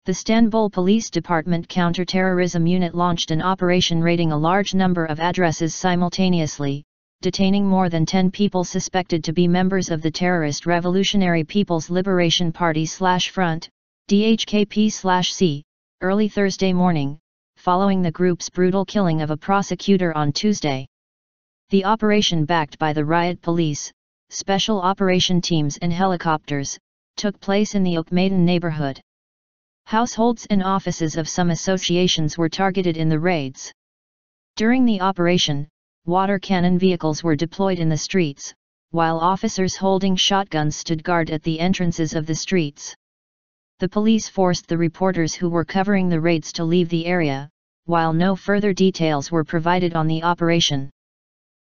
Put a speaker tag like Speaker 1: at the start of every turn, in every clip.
Speaker 1: The Istanbul Police Department counterterrorism unit launched an operation raiding a large number of addresses simultaneously, detaining more than 10 people suspected to be members of the terrorist Revolutionary People's Liberation Party/Front, DHKP-C, early Thursday morning, following the group's brutal killing of a prosecutor on Tuesday. The operation, backed by the riot police, special operation teams and helicopters, took place in the Okmeydanı neighborhood. Households and offices of some associations were targeted in the raids. During the operation, water cannon vehicles were deployed in the streets, while officers holding shotguns stood guard at the entrances of the streets. The police forced the reporters who were covering the raids to leave the area, while no further details were provided on the operation.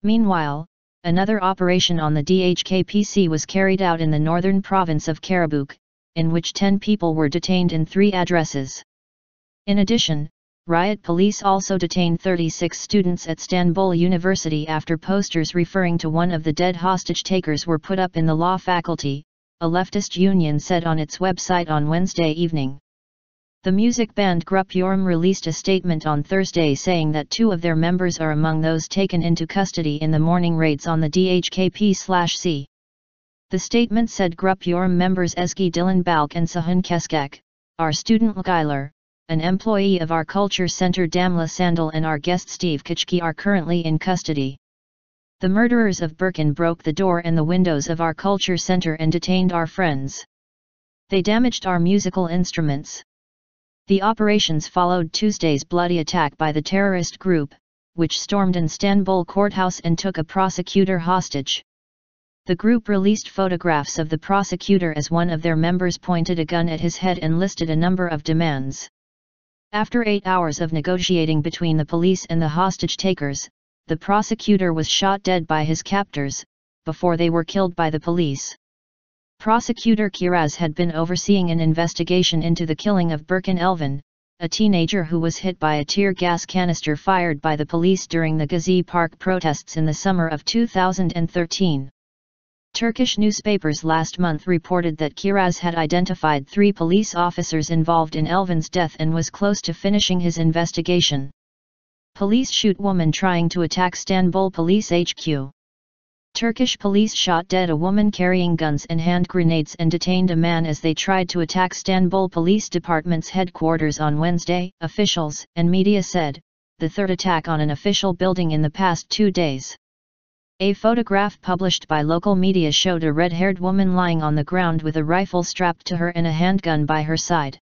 Speaker 1: Meanwhile, another operation on the DHKP-C was carried out in the northern province of Karabük, in which 10 people were detained in 3 addresses. In addition, riot police also detained 36 students at Istanbul University after posters referring to one of the dead hostage takers were put up in the law faculty, a leftist union said on its website on Wednesday evening. The music band Grup Yorum released a statement on Thursday saying that 2 of their members are among those taken into custody in the morning raids on the DHKP/C. The statement said Grup Yorum members Ezgi Dilenbalk and Sahun Keskek, our student Lgiler, an employee of our culture center Damla Sandal, and our guest Steve Kichki are currently in custody. The murderers of Birkin broke the door and the windows of our culture center and detained our friends. They damaged our musical instruments. The operations followed Tuesday's bloody attack by the terrorist group, which stormed an Istanbul courthouse and took a prosecutor hostage. The group released photographs of the prosecutor as one of their members pointed a gun at his head and listed a number of demands. After 8 hours of negotiating between the police and the hostage takers, the prosecutor was shot dead by his captors, before they were killed by the police. Prosecutor Kiraz had been overseeing an investigation into the killing of Birkin Elvan, a teenager who was hit by a tear gas canister fired by the police during the Gezi Park protests in the summer of 2013. Turkish newspapers last month reported that Kiraz had identified 3 police officers involved in Elvan's death and was close to finishing his investigation. Police shoot woman trying to attack Istanbul Police HQ. Turkish police shot dead a woman carrying guns and hand grenades and detained a man as they tried to attack Istanbul Police Department's headquarters on Wednesday, officials and media said, the third attack on an official building in the past 2 days. A photograph published by local media showed a red-haired woman lying on the ground with a rifle strapped to her and a handgun by her side.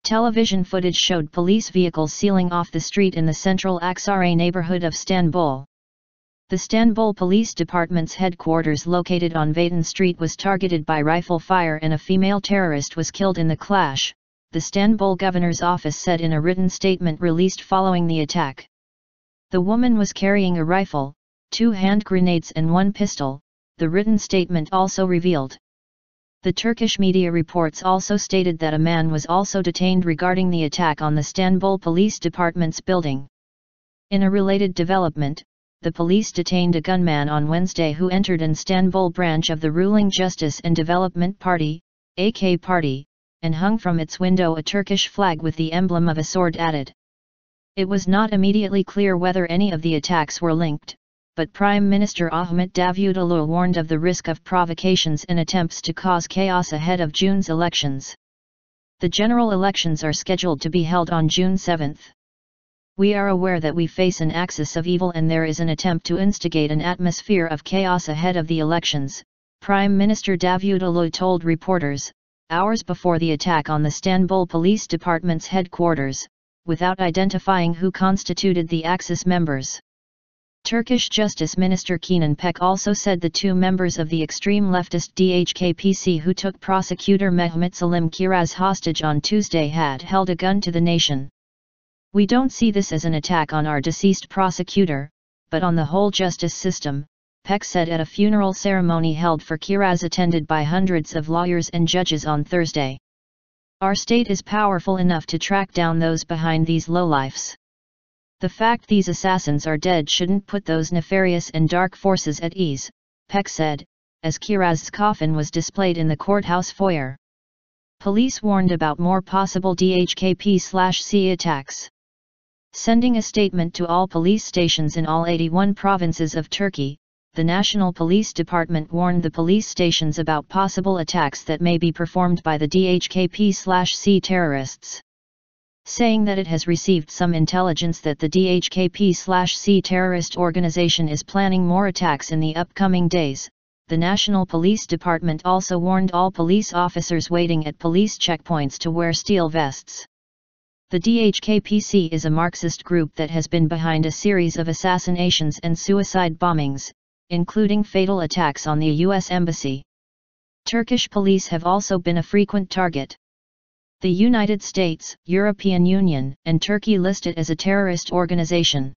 Speaker 1: Television footage showed police vehicles sealing off the street in the central Aksaray neighborhood of Istanbul. The Istanbul Police Department's headquarters located on Vatan Street was targeted by rifle fire and a female terrorist was killed in the clash, the Istanbul governor's office said in a written statement released following the attack. The woman was carrying a rifle, 2 hand grenades and 1 pistol, the written statement also revealed. The Turkish media reports also stated that a man was also detained regarding the attack on the Istanbul Police Department's building. In a related development, the police detained a gunman on Wednesday who entered an Istanbul branch of the ruling Justice and Development Party, AK Party, and hung from its window a Turkish flag with the emblem of a sword added. It was not immediately clear whether any of the attacks were linked, but Prime Minister Ahmet Davutoglu warned of the risk of provocations and attempts to cause chaos ahead of June's elections. The general elections are scheduled to be held on June 7. We are aware that we face an axis of evil and there is an attempt to instigate an atmosphere of chaos ahead of the elections, Prime Minister Davutoglu told reporters, hours before the attack on the Istanbul Police Department's headquarters, without identifying who constituted the Axis members. Turkish Justice Minister Kenan Pek also said the 2 members of the extreme leftist DHKP-C who took prosecutor Mehmet Salim Kiraz hostage on Tuesday had held a gun to the nation. We don't see this as an attack on our deceased prosecutor, but on the whole justice system, Pek said at a funeral ceremony held for Kiraz attended by hundreds of lawyers and judges on Thursday. Our state is powerful enough to track down those behind these lowlifes. The fact these assassins are dead shouldn't put those nefarious and dark forces at ease, Pek said, as Kiraz's coffin was displayed in the courthouse foyer. Police warned about more possible DHKP-C attacks. Sending a statement to all police stations in all 81 provinces of Turkey, the National Police Department warned the police stations about possible attacks that may be performed by the DHKP-C terrorists, saying that it has received some intelligence that the DHKP-C terrorist organization is planning more attacks in the upcoming days. The National Police Department also warned all police officers waiting at police checkpoints to wear steel vests. The DHKP-C is a Marxist group that has been behind a series of assassinations and suicide bombings, including fatal attacks on the U.S. Embassy. Turkish police have also been a frequent target. The United States, European Union, and Turkey list it as a terrorist organization.